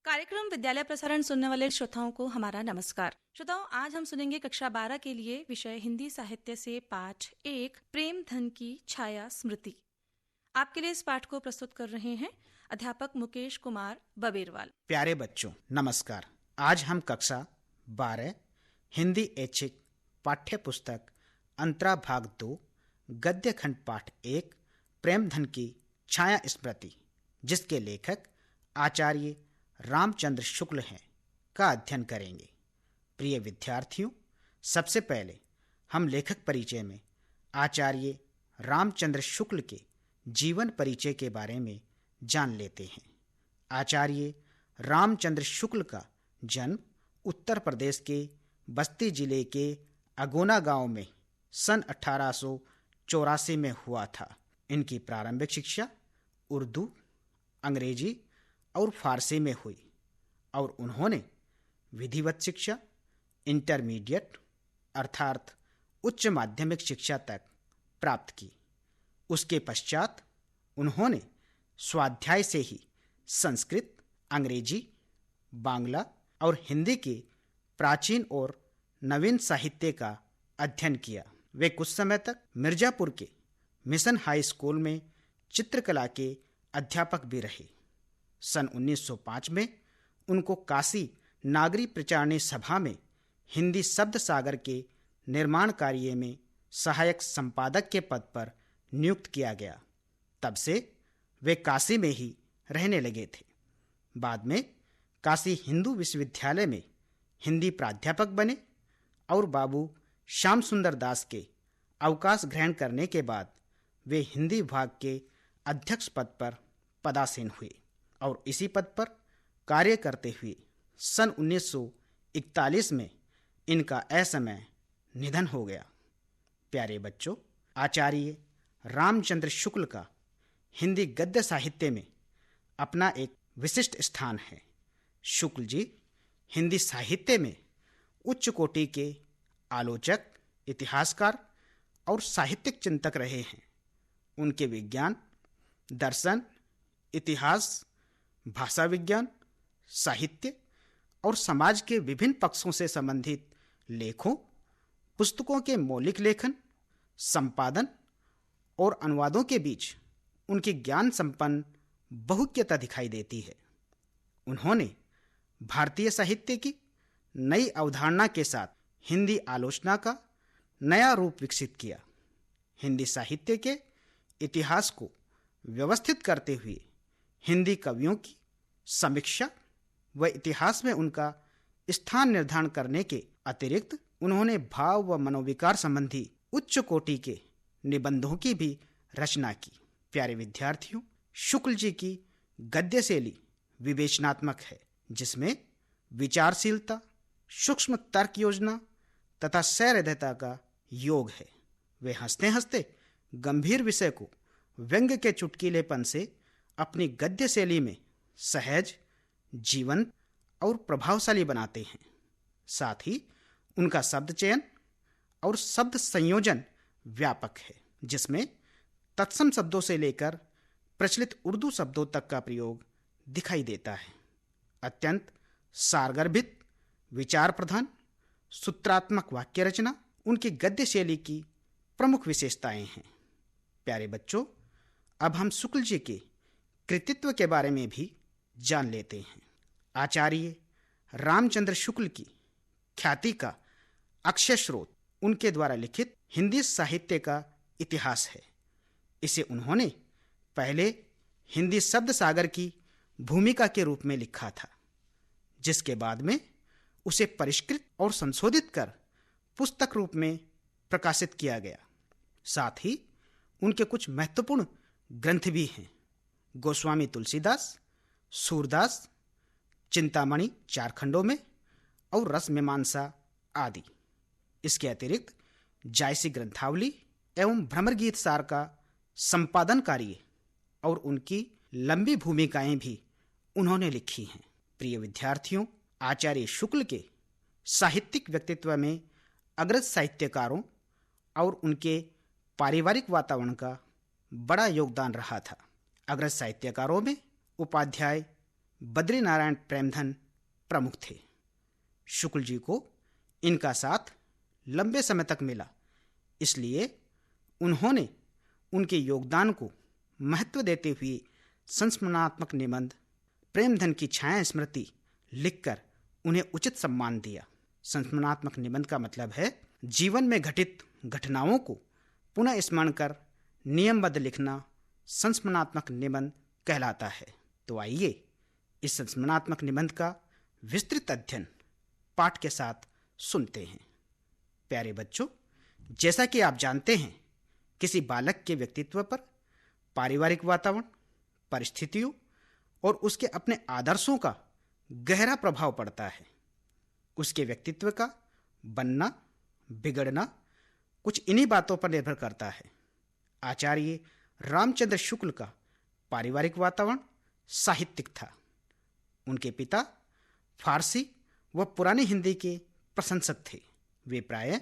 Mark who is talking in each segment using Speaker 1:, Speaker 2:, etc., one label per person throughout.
Speaker 1: कार्यक्रम विद्यालय प्रसारण सुनने वाले श्रोताओं को हमारा नमस्कार। श्रोताओं, आज हम सुनेंगे कक्षा 12 के लिए विषय हिंदी साहित्य से पाठ 1 प्रेम धन की छाया स्मृति। आपके लिए इस पाठ को प्रस्तुत कर रहे हैं अध्यापक मुकेश कुमार बबेरवाल।
Speaker 2: प्यारे बच्चों, नमस्कार। आज हम कक्षा 12 हिंदी ऐच्छिक पाठ्य पुस्तक अंतरा भाग 2 गद्य खंड पाठ 1 प्रेम धन की छाया स्मृति, जिसके लेखक आचार्य रामचंद्र शुक्ल हैं, का अध्ययन करेंगे। प्रिय विद्यार्थियों, सबसे पहले हम लेखक परिचय में आचार्य रामचंद्र शुक्ल के जीवन परिचय के बारे में जान लेते हैं। आचार्य रामचंद्र शुक्ल का जन्म उत्तर प्रदेश के बस्ती जिले के अगोना गांव में सन 1884 में हुआ था। इनकी प्रारंभिक शिक्षा उर्दू, अंग्रेजी और फारसी में हुई और उन्होंने विधिवत शिक्षा इंटरमीडिएट अर्थात उच्च माध्यमिक शिक्षा तक प्राप्त की। उसके पश्चात उन्होंने स्वाध्याय से ही संस्कृत, अंग्रेजी, बांग्ला और हिंदी के प्राचीन और नवीन साहित्य का अध्ययन किया। वे कुछ समय तक मिर्जापुर के मिशन हाई स्कूल में चित्रकला के अध्यापक भी रहे। सन 1905 में उनको काशी नागरी प्रचारणी सभा में हिंदी शब्द सागर के निर्माण कार्य में सहायक संपादक के पद पर नियुक्त किया गया। तब से वे काशी में ही रहने लगे थे। बाद में काशी हिंदू विश्वविद्यालय में हिंदी प्राध्यापक बने और बाबू श्याम सुंदर दास के अवकाश ग्रहण करने के बाद वे हिंदी विभाग के अध्यक्ष पद पर पदासीन हुए और इसी पद पर कार्य करते हुए सन 1941 में इनका असमय निधन हो गया। प्यारे बच्चों, आचार्य रामचंद्र शुक्ल का हिंदी गद्य साहित्य में अपना एक विशिष्ट स्थान है। शुक्ल जी हिंदी साहित्य में उच्च कोटि के आलोचक, इतिहासकार और साहित्यिक चिंतक रहे हैं। उनके विज्ञान, दर्शन, इतिहास, भाषा विज्ञान, साहित्य और समाज के विभिन्न पक्षों से संबंधित लेखों, पुस्तकों के मौलिक लेखन, संपादन और अनुवादों के बीच उनकी ज्ञान संपन्न बहुज्ञता दिखाई देती है। उन्होंने भारतीय साहित्य की नई अवधारणा के साथ हिंदी आलोचना का नया रूप विकसित किया। हिंदी साहित्य के इतिहास को व्यवस्थित करते हुए हिंदी कवियों की समीक्षा व इतिहास में उनका स्थान निर्धारण करने के अतिरिक्त उन्होंने भाव व मनोविकार संबंधी उच्च कोटि के निबंधों की भी रचना की। प्यारे विद्यार्थियों, शुक्ल जी की गद्य शैली विवेचनात्मक है, जिसमें विचारशीलता, सूक्ष्म तर्क योजना तथा सहृदयता का योग है। वे हंसते हंसते गंभीर विषय को व्यंग्य के चुटकीलेपन से अपनी गद्य शैली में सहज, जीवंत और प्रभावशाली बनाते हैं। साथ ही उनका शब्द चयन और शब्द संयोजन व्यापक है, जिसमें तत्सम शब्दों से लेकर प्रचलित उर्दू शब्दों तक का प्रयोग दिखाई देता है। अत्यंत सारगर्भित, विचार प्रधान, सूत्रात्मक वाक्य रचना उनकी गद्य शैली की प्रमुख विशेषताएं हैं। प्यारे बच्चों, अब हम शुक्ल जी के कृतित्व के बारे में भी जान लेते हैं। आचार्य रामचंद्र शुक्ल की ख्याति का अक्षय स्रोत उनके द्वारा लिखित हिंदी साहित्य का इतिहास है। इसे उन्होंने पहले हिंदी शब्द सागर की भूमिका के रूप में लिखा था, जिसके बाद में उसे परिष्कृत और संशोधित कर पुस्तक रूप में प्रकाशित किया गया। साथ ही उनके कुछ महत्वपूर्ण ग्रंथ भी हैं। गोस्वामी तुलसीदास, सूरदास, चिंतामणि 4 खंडों में और रस मीमांसा आदि। इसके अतिरिक्त जायसी ग्रंथावली एवं भ्रमर गीत सार का संपादन कार्य और उनकी लंबी भूमिकाएं भी उन्होंने लिखी हैं। प्रिय विद्यार्थियों, आचार्य शुक्ल के साहित्यिक व्यक्तित्व में अग्रज साहित्यकारों और उनके पारिवारिक वातावरण का बड़ा योगदान रहा था। अग्रज साहित्यकारों में उपाध्याय बद्रीनारायण प्रेमधन प्रमुख थे। शुक्ल जी को इनका साथ लंबे समय तक मिला, इसलिए उन्होंने उनके योगदान को महत्व देते हुए संस्मरणात्मक निबंध प्रेमधन की छाया स्मृति लिखकर उन्हें उचित सम्मान दिया। संस्मरणात्मक निबंध का मतलब है जीवन में घटित घटनाओं को पुनः स्मरण कर नियमबद्ध लिखना संस्मरणात्मक निबंध कहलाता है। तो आइए इस संस्मरणात्मक निबंध का विस्तृत अध्ययन पाठ के साथ सुनते हैं। प्यारे बच्चों, जैसा कि आप जानते हैं, किसी बालक के व्यक्तित्व पर पारिवारिक वातावरण, परिस्थितियों और उसके अपने आदर्शों का गहरा प्रभाव पड़ता है। उसके व्यक्तित्व का बनना बिगड़ना कुछ इन्हीं बातों पर निर्भर करता है। आचार्य रामचंद्र शुक्ल का पारिवारिक वातावरण साहित्यिक था। उनके पिता फारसी व पुरानी हिंदी के प्रशंसक थे। वे प्रायः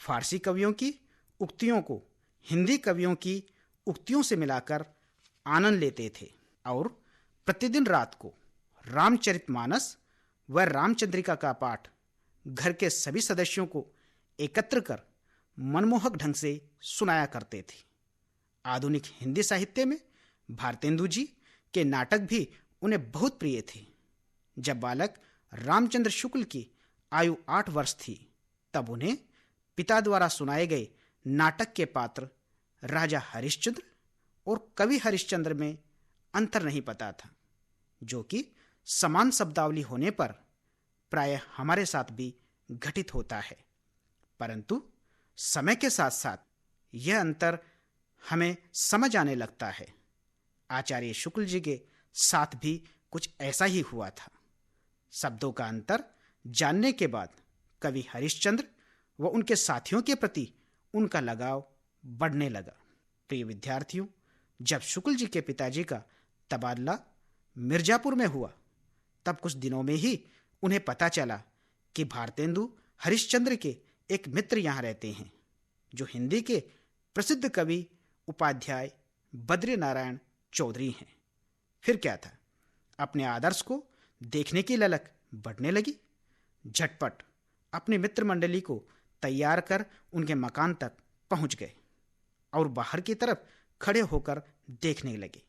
Speaker 2: फारसी कवियों की उक्तियों को हिंदी कवियों की उक्तियों से मिलाकर आनंद लेते थे और प्रतिदिन रात को रामचरितमानस व रामचंद्रिका का पाठ घर के सभी सदस्यों को एकत्र कर मनमोहक ढंग से सुनाया करते थे। आधुनिक हिंदी साहित्य में भारतेंदु जी के नाटक भी उन्हें बहुत प्रिय थे। जब बालक रामचंद्र शुक्ल की आयु 8 वर्ष थी, तब उन्हें पिता द्वारा सुनाए गए नाटक के पात्र राजा हरिश्चंद्र और कवि हरिश्चंद्र में अंतर नहीं पता था, जो कि समान शब्दावली होने पर प्रायः हमारे साथ भी घटित होता है। परंतु समय के साथ साथ यह अंतर हमें समझ आने लगता है। आचार्य शुक्ल जी के साथ भी कुछ ऐसा ही हुआ था। शब्दों का अंतर जानने के बाद कवि हरिश्चंद्र व उनके साथियों के प्रति उनका लगाव बढ़ने लगा। प्रिय विद्यार्थियों, जब शुक्ल जी के पिताजी का तबादला मिर्जापुर में हुआ, तब कुछ दिनों में ही उन्हें पता चला कि भारतेंदु हरिश्चंद्र के एक मित्र यहाँ रहते हैं, जो हिंदी के प्रसिद्ध कवि उपाध्याय बद्रीनारायण चौधरी हैं। फिर क्या था, अपने आदर्श को देखने की ललक बढ़ने लगी। झटपट अपने मित्र मंडली को तैयार कर उनके मकान तक पहुंच गए और बाहर की तरफ खड़े होकर देखने लगे।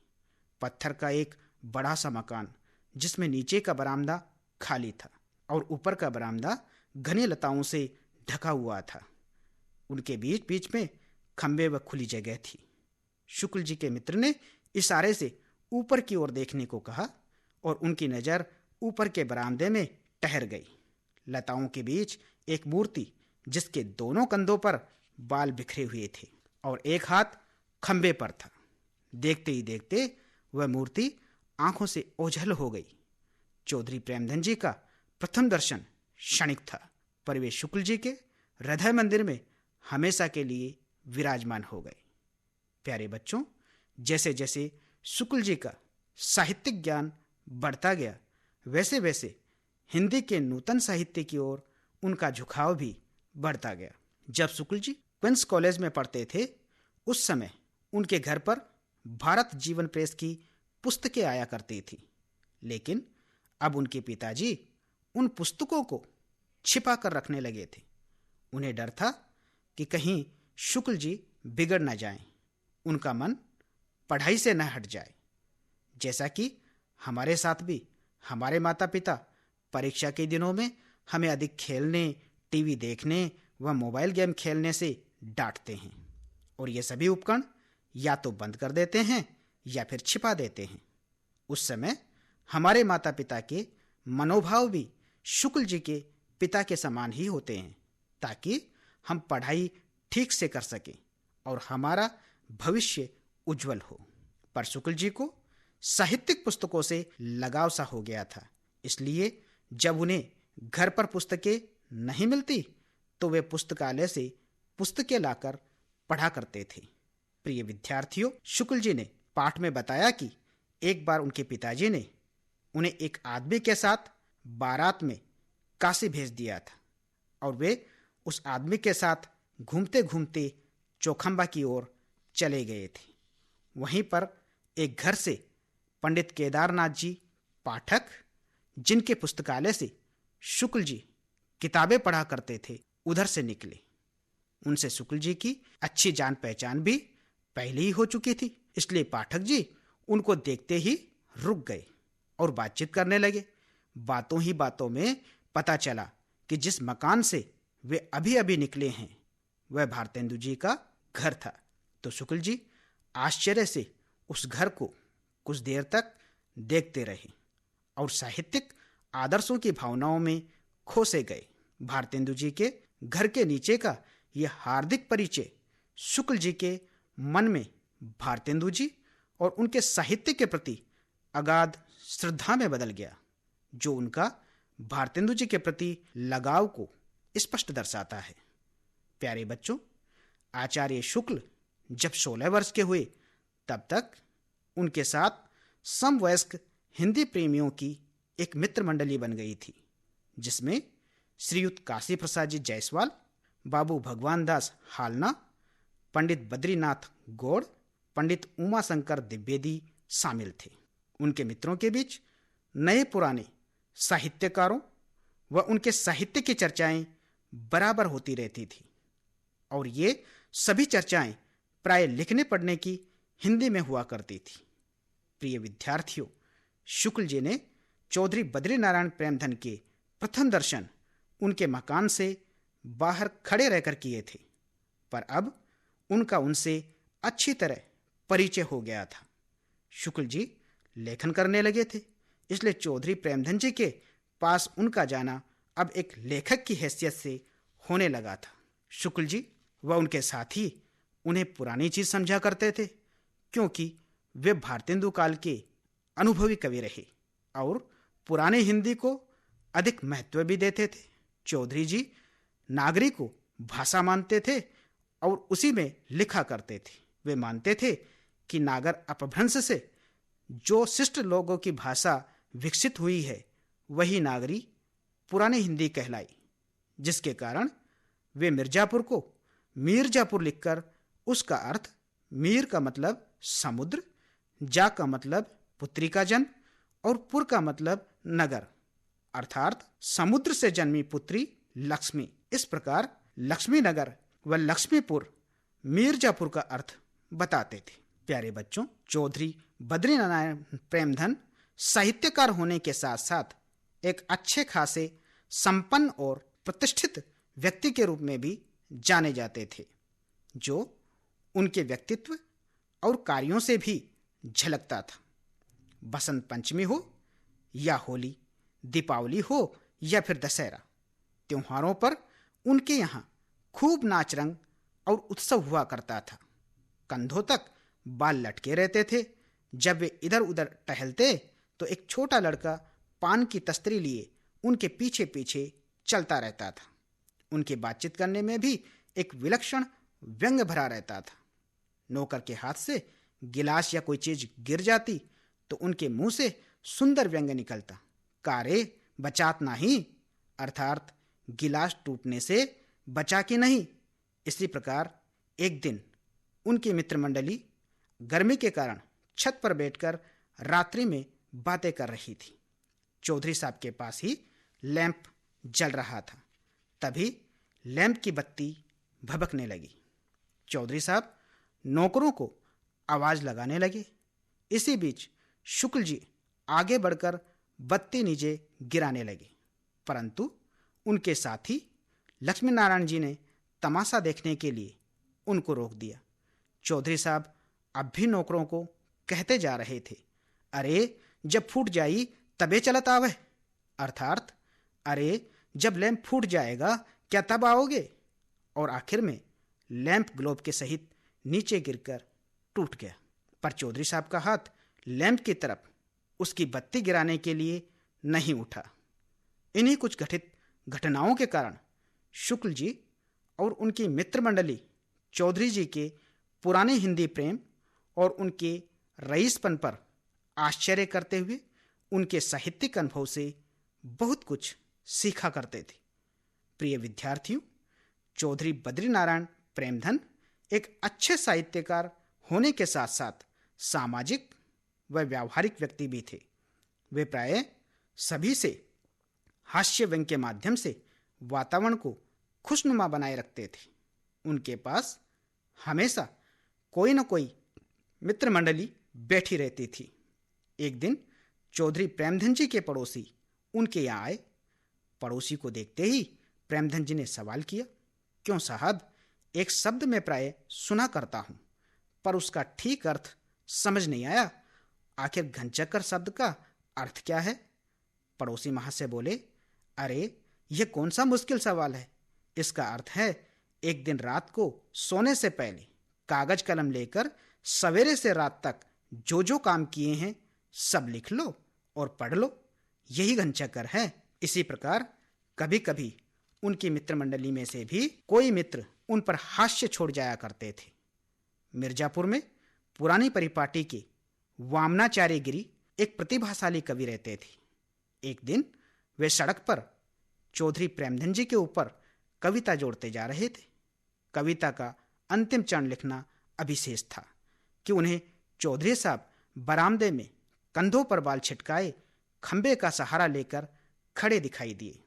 Speaker 2: पत्थर का एक बड़ा सा मकान, जिसमें नीचे का बरामदा खाली था और ऊपर का बरामदा घनी लताओं से ढका हुआ था। उनके बीच बीच में खंबे व खुली जगह थी। शुक्ल जी के मित्र ने इशारे से ऊपर की ओर देखने को कहा और उनकी नज़र ऊपर के बरामदे में ठहर गई। लताओं के बीच एक मूर्ति, जिसके दोनों कंधों पर बाल बिखरे हुए थे और एक हाथ खंबे पर था। देखते ही देखते वह मूर्ति आंखों से ओझल हो गई। चौधरी प्रेमधन जी का प्रथम दर्शन क्षणिक था, पर वे शुक्ल जी के हृदय मंदिर में हमेशा के लिए विराजमान हो गए। प्यारे बच्चों, जैसे जैसे शुक्ल जी का साहित्यिक ज्ञान बढ़ता गया, वैसे वैसे हिंदी के नूतन साहित्य की ओर उनका झुकाव भी बढ़ता गया। जब शुक्ल जी क्वींस कॉलेज में पढ़ते थे, उस समय उनके घर पर भारत जीवन प्रेस की पुस्तकें आया करती थी, लेकिन अब उनके पिताजी उन पुस्तकों को छिपा कर रखने लगे थे। उन्हें डर था कि कहीं शुक्ल जी बिगड़ न जाएं, उनका मन पढ़ाई से न हट जाए। जैसा कि हमारे साथ भी हमारे माता पिता परीक्षा के दिनों में हमें अधिक खेलने, टीवी देखने व मोबाइल गेम खेलने से डांटते हैं और ये सभी उपकरण या तो बंद कर देते हैं या फिर छिपा देते हैं। उस समय हमारे माता पिता के मनोभाव भी शुक्ल जी के पिता के समान ही होते हैं, ताकि हम पढ़ाई ठीक से कर सकें और हमारा भविष्य उज्जवल हो। पर शुक्ल जी को साहित्यिक पुस्तकों से लगाव सा हो गया था, इसलिए जब उन्हें घर पर पुस्तकें नहीं मिलती तो वे पुस्तकालय से पुस्तकें लाकर पढ़ा करते थे। प्रिय विद्यार्थियों, शुक्ल जी ने पाठ में बताया कि एक बार उनके पिताजी ने उन्हें एक आदमी के साथ बारात में काशी भेज दिया था और वे उस आदमी के साथ घूमते घूमते चौखंबा की ओर चले गए थे। वहीं पर एक घर से पंडित केदारनाथ जी पाठक जिनके पुस्तकालय से शुक्ल जी किताबें पढ़ा करते थे उधर से निकले। उनसे शुक्ल जी की अच्छी जान पहचान भी पहले ही हो चुकी थी, इसलिए पाठक जी उनको देखते ही रुक गए और बातचीत करने लगे। बातों ही बातों में पता चला कि जिस मकान से वे अभी अभी निकले हैं वह भारतेंदु जी का घर था। तो शुक्ल जी आश्चर्य से उस घर को कुछ देर तक देखते रहे और साहित्यिक आदर्शों की भावनाओं में खो से गए। भारतेंदु जी के घर के नीचे का यह हार्दिक परिचय शुक्ल जी के मन में भारतेंदु जी और उनके साहित्य के प्रति अगाध श्रद्धा में बदल गया, जो उनका भारतेंदु जी के प्रति लगाव को स्पष्ट दर्शाता है। प्यारे बच्चों, आचार्य शुक्ल जब 16 वर्ष के हुए तब तक उनके साथ समवयस्क हिंदी प्रेमियों की एक मित्र मंडली बन गई थी, जिसमें श्रीयुत काशी प्रसाद जी जायसवाल, बाबू भगवान दास हालना, पंडित बद्रीनाथ गौड़, पंडित उमाशंकर द्विवेदी शामिल थे। उनके मित्रों के बीच नए पुराने साहित्यकारों व उनके साहित्य की चर्चाएं बराबर होती रहती थी और ये सभी चर्चाएं प्राय लिखने पढ़ने की हिंदी में हुआ करती थी। प्रिय विद्यार्थियों, शुक्ल जी ने चौधरी बद्रीनारायण प्रेमधन के प्रथम दर्शन उनके मकान से बाहर खड़े रहकर किए थे, पर अब उनका उनसे अच्छी तरह परिचय हो गया था। शुक्ल जी लेखन करने लगे थे, इसलिए चौधरी प्रेमधन जी के पास उनका जाना अब एक लेखक की हैसियत से होने लगा था। शुक्ल जी व उनके साथी उन्हें पुरानी चीज समझा करते थे, क्योंकि वे भारतेंदु काल के अनुभवी कवि रहे और पुराने हिंदी को अधिक महत्व भी देते थे। चौधरी जी नागरी को भाषा मानते थे और उसी में लिखा करते थे। वे मानते थे कि नागर अपभ्रंश से जो शिष्ट लोगों की भाषा विकसित हुई है वही नागरी पुरानी हिंदी कहलाई, जिसके कारण वे मिर्जापुर को मीरजापुर लिखकर उसका अर्थ मीर का मतलब समुद्र, जा का मतलब पुत्री का जन्म और पुर का मतलब नगर, अर्थात समुद्र से जन्मी पुत्री लक्ष्मी। इस प्रकार लक्ष्मी नगर व लक्ष्मीपुर मीरजापुर का अर्थ बताते थे। प्यारे बच्चों, चौधरी बद्रीनारायण प्रेमधन साहित्यकार होने के साथ साथ एक अच्छे खासे संपन्न और प्रतिष्ठित व्यक्ति के रूप में भी जाने जाते थे, जो उनके व्यक्तित्व और कार्यों से भी झलकता था। बसंत पंचमी हो या होली, दीपावली हो या फिर दशहरा, त्योहारों पर उनके यहाँ खूब नाच रंग और उत्सव हुआ करता था। कंधों तक बाल लटके रहते थे। जब वे इधर उधर टहलते तो एक छोटा लड़का पान की तस्तरी लिए उनके पीछे पीछे चलता रहता था। उनके बातचीत करने में भी एक विलक्षण व्यंग भरा रहता था। नौकर के हाथ से गिलास या कोई चीज गिर जाती तो उनके मुंह से सुंदर व्यंग निकलता, कारे बचात नहीं, अर्थात गिलास टूटने से बचा कि नहीं। इसी प्रकार एक दिन उनकी मित्र मंडली गर्मी के कारण छत पर बैठकर रात्रि में बातें कर रही थी। चौधरी साहब के पास ही लैंप जल रहा था। तभी लैंप की बत्ती भभकने लगी। चौधरी साहब नौकरों को आवाज लगाने लगे। इसी बीच शुक्ल जी आगे बढ़कर बत्ती नीचे गिराने लगे, परंतु उनके साथी लक्ष्मी नारायण जी ने तमाशा देखने के लिए उनको रोक दिया। चौधरी साहब अब भी नौकरों को कहते जा रहे थे, अरे जब फूट जाई तबे चलत आवे, अर्थात अरे जब लैंप फूट जाएगा क्या तब आओगे। और आखिर में लैंप ग्लोब के सहित नीचे गिरकर टूट गया। पर चौधरी साहब का हाथ लैंप की तरफ उसकी बत्ती गिराने के लिए नहीं उठा। इन्हीं कुछ घटित घटनाओं के कारण शुक्ल जी और उनकी मित्र मंडली चौधरी जी के पुराने हिंदी प्रेम और उनके रईसपन पर आश्चर्य करते हुए उनके साहित्यिक अनुभव से बहुत कुछ सीखा करते थे। प्रिय विद्यार्थियों, चौधरी बद्रीनारायण प्रेमधन एक अच्छे साहित्यकार होने के साथ साथ सामाजिक व व्यावहारिक व्यक्ति भी थे। वे प्रायः सभी से हास्य व्यंग के माध्यम से वातावरण को खुशनुमा बनाए रखते थे। उनके पास हमेशा कोई न कोई मित्र मंडली बैठी रहती थी। एक दिन चौधरी प्रेमधन जी के पड़ोसी उनके यहाँ आए। पड़ोसी को देखते ही प्रेमधन जी ने सवाल किया, क्यों साहब, एक शब्द में प्राय सुना करता हूं पर उसका ठीक अर्थ समझ नहीं आया। आखिर घनचक्कर शब्द का अर्थ क्या है? पड़ोसी महाशय बोले, अरे यह कौन सा मुश्किल सवाल है। इसका अर्थ है एक दिन रात को सोने से पहले कागज कलम लेकर सवेरे से रात तक जो जो काम किए हैं सब लिख लो और पढ़ लो, यही घनचक्कर है। इसी प्रकार कभी कभी उनकी मित्र मंडली में से भी कोई मित्र उन पर हास्य छोड़ जाया करते थे। मिर्जापुर में पुरानी परिपाटी के वामनाचार्य गिरी एक प्रतिभाशाली कवि रहते थे। एक दिन वे सड़क पर चौधरी प्रेमधन जी के ऊपर कविता जोड़ते जा रहे थे। कविता का अंतिम चरण लिखना अभी शेष था कि उन्हें चौधरी साहब बरामदे में कंधों पर बाल छिटकाए खंबे का सहारा लेकर खड़े दिखाई दिए।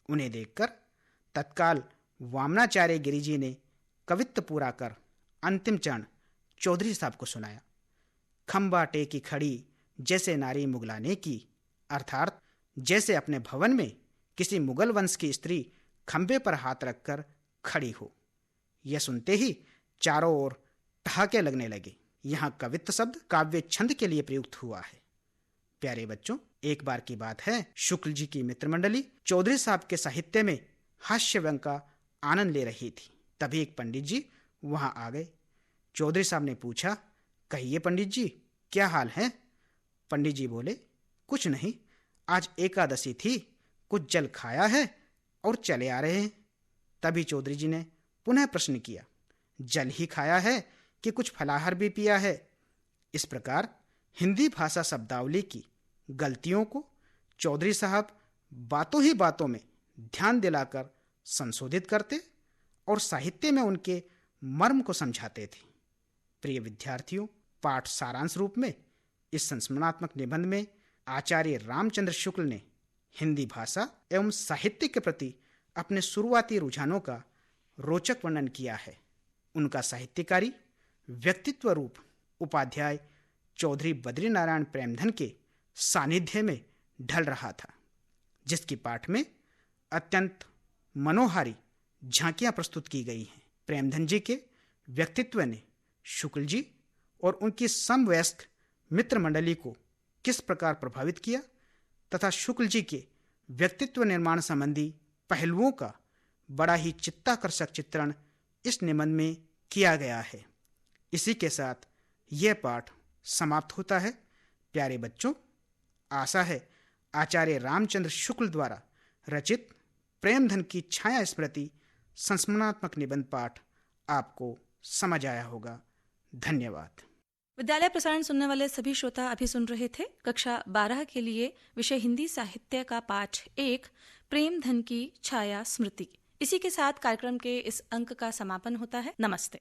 Speaker 2: उन्हें देखकर तत्काल वामनाचार्य गिरी जी ने कवित्व पूरा कर अंतिम चरण चौधरी साहब को सुनाया। खंबा टेकी खड़ी जैसे नारी मुगलाने की, अर्थात जैसे अपने भवन में किसी मुगल वंश की स्त्री खंबे पर हाथ रखकर खड़ी हो। यह सुनते ही चारों ओर ठहाके लगने लगे। यहाँ कवित्व शब्द काव्य छंद के लिए प्रयुक्त हुआ है। प्यारे बच्चों, एक बार की बात है, शुक्ल जी की मित्र मंडली चौधरी साहब के साहित्य में हास्य व्यंग का आनंद ले रही थी। तभी एक पंडित जी वहां आ गए। चौधरी साहब ने पूछा, कहिए पंडित जी, क्या हाल है? पंडित जी बोले, कुछ नहीं, आज एकादशी थी, कुछ जल खाया है और चले आ रहे हैं। तभी चौधरी जी ने पुनः प्रश्न किया, जल ही खाया है कि कुछ फलाहार भी पिया है? इस प्रकार हिंदी भाषा शब्दावली की गलतियों को चौधरी साहब बातों ही बातों में ध्यान दिलाकर संशोधित करते और साहित्य में उनके मर्म को समझाते थे। प्रिय विद्यार्थियों, पाठ सारांश रूप में इस संस्मरणात्मक निबंध में आचार्य रामचंद्र शुक्ल ने हिंदी भाषा एवं साहित्य के प्रति अपने शुरुआती रुझानों का रोचक वर्णन किया है। उनका साहित्यकारी व्यक्तित्व रूप उपाध्याय चौधरी बद्रीनारायण प्रेमधन के सानिध्य में ढल रहा था, जिसकी पाठ में अत्यंत मनोहारी झांकियां प्रस्तुत की गई हैं। प्रेमधन जी के व्यक्तित्व ने शुक्ल जी और उनकी समवयस्क मित्र मंडली को किस प्रकार प्रभावित किया तथा शुक्ल जी के व्यक्तित्व निर्माण संबंधी पहलुओं का बड़ा ही चित्ताकर्षक चित्रण इस निबंध में किया गया है। इसी के साथ यह पाठ समाप्त होता है। प्यारे बच्चों, आशा है आचार्य रामचंद्र शुक्ल द्वारा रचित प्रेमधन की छाया स्मृति संस्मरणात्मक निबंध पाठ आपको समझ आया होगा। धन्यवाद।
Speaker 1: विद्यालय प्रसारण सुनने वाले सभी श्रोता अभी सुन रहे थे कक्षा 12 के लिए विषय हिंदी साहित्य का पाठ 1 प्रेमधन की छाया स्मृति। इसी के साथ कार्यक्रम के इस अंक का समापन होता है। नमस्ते।